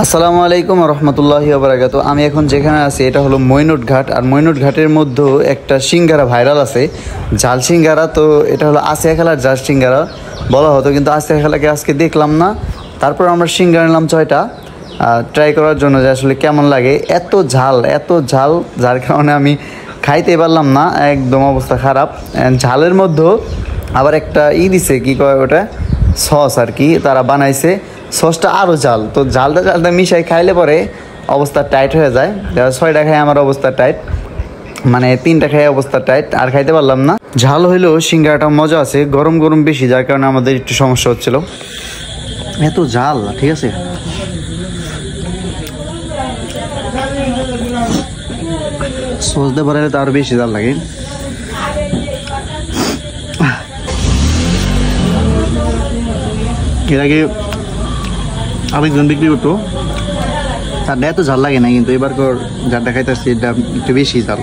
আসসালামু আলাইকুম রহমতুল্লাহি ওয়া বারাকাতুহু। আমি এখন যেখানে আছি এটা হলো মইনুট ঘাট। আর মইনুট ঘাটের মধ্যে একটা সিঙ্গারা ভাইরাল আছে, জাল সিঙ্গারা। তো এটা হলো আসিয়া খেলার জাল সিঙ্গারা বলা হতো, কিন্তু আসিয়া খেলাকে আজকে দেখলাম না। তারপর আমরা সিঙ্গারা নিলাম 6টা ট্রাই করার জন্য যে আসলে কেমন লাগে। এত ঝাল যার কারণে আমি খাইতে পারলাম না, একদম অবস্থা খারাপ। ঝালের মধ্যেও আবার একটা দিছে, কী কয় ওটা, সস আর কি তারা বানাইছে। সসটা আরও জাল, তো জালটা মিশাই খাইলে পরে অবস্থা টাইট হয়ে যায়। 6টা খাই আমার অবস্থা টাইট, মানে 3টা খাই অবস্থা টাইট, আর খাইতে পারলাম না। ঝাল হইলেও সিঙ্গারাটা মজা আছে, গরম গরম বেশি, যার কারণে আমাদের একটু সমস্যা হচ্ছিল। এত জাল, ঠিক আছে। সস দিয়ে বানালে তো আরও বেশি জাল লাগে। এর আগে আরেকজন বিক্রি করতো, তার এত ঝাল লাগে না, কিন্তু এবার যার দেখাইতেছি এটা একটু বেশি ঝাল।